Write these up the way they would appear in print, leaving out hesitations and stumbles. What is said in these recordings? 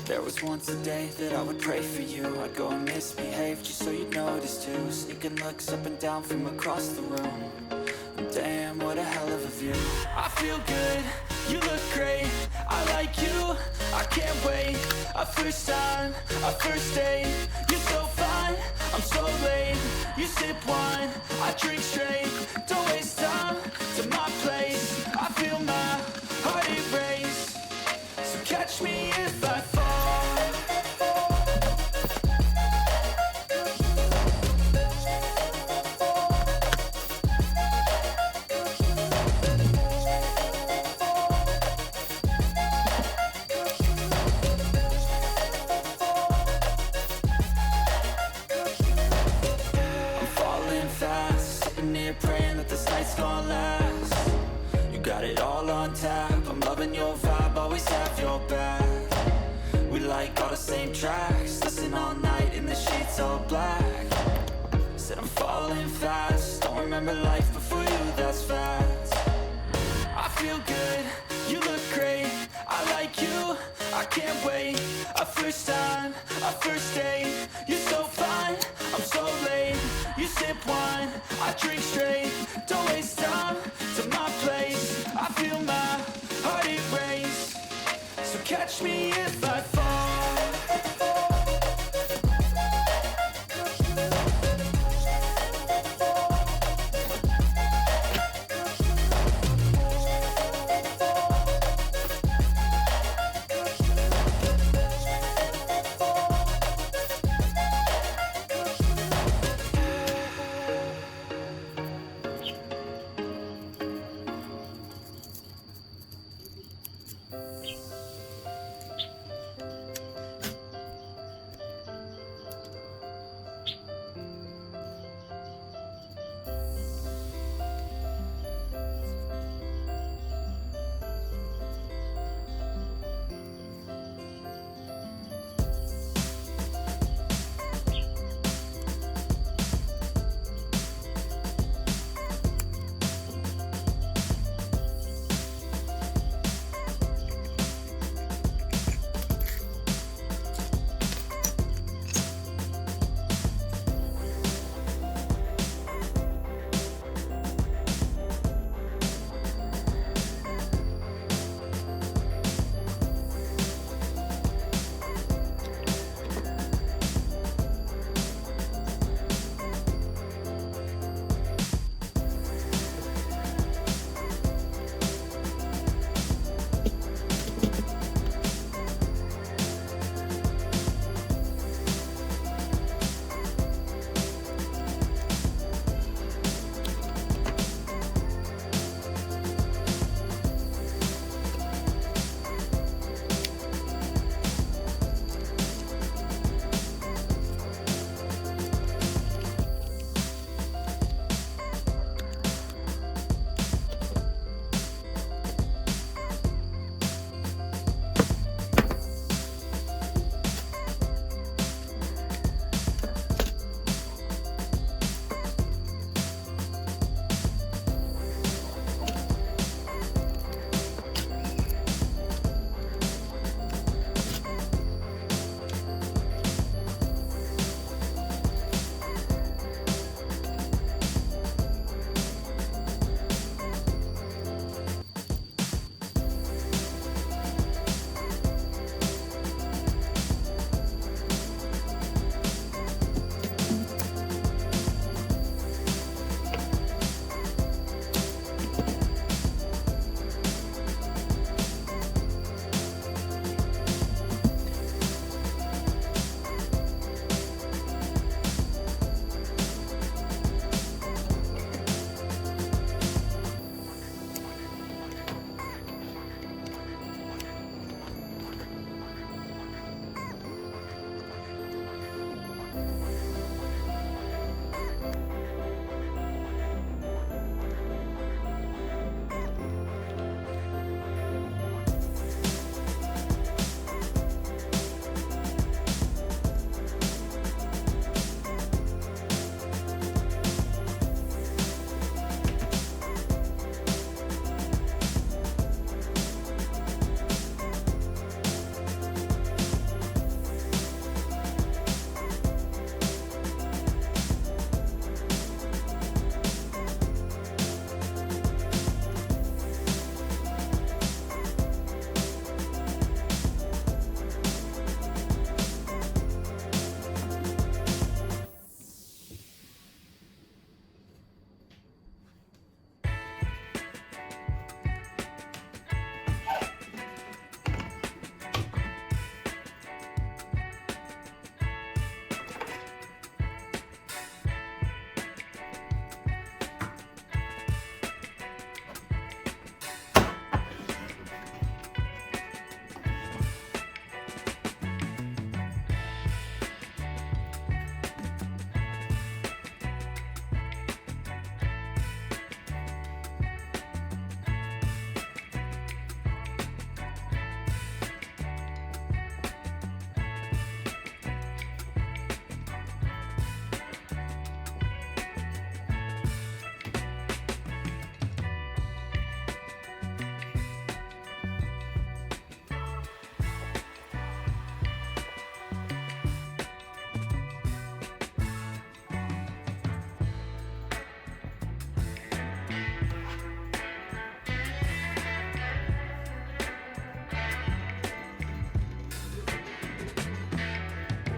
There was once a day that I would pray for you. I'd go and misbehave just so you'd notice too. Sneaking looks up and down from across the room. And damn, what a hell of a view. I feel good, you look great, I like you, I can't wait. A first time, a first date. You're so fine, I'm so late. You sip wine, I drink straight. Don't waste time to my place. I feel my heart erase. So catch me if I fall. I'm falling fast, sitting here praying that this night's gonna last. You got it all on tap, I'm loving your vibe, always have your back. We like all the same tracks, listen all night in the sheets all black. Said I'm falling fast, don't remember life before you, that's facts. I feel good, you look great, I like you, I can't wait. A first time, a first date. You're so fine, I'm so late. You sip wine, I drink straight. Don't waste time to my place. I feel my heart erase. So catch me if I fall.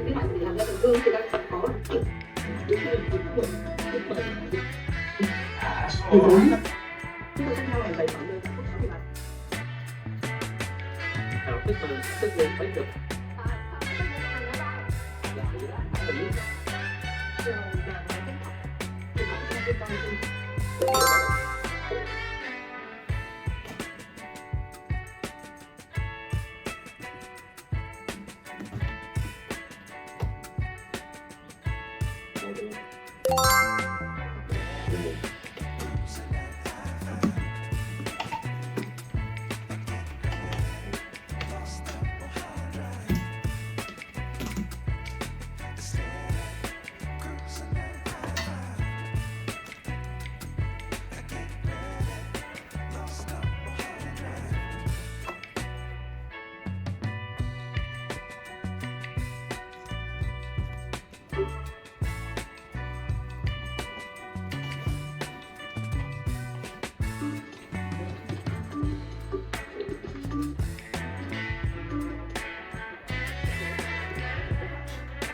cái loại mình làm ra từ gương thì đang có kiểu chúng tôi không nhau là vậy khoảng đời phút 63. Tức là tức lên phải được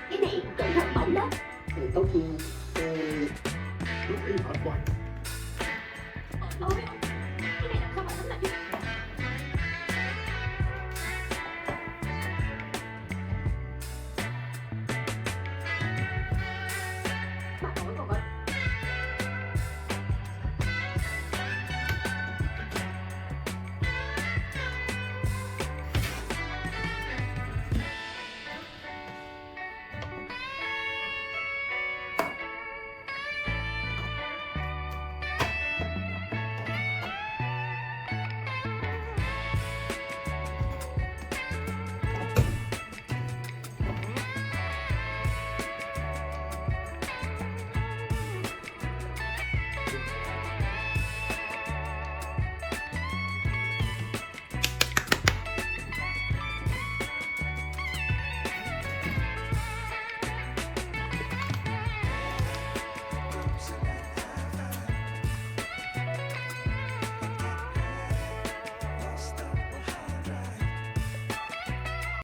Cái này cẩn thận bỏng đó. Tóc lúc ấy mệt quá.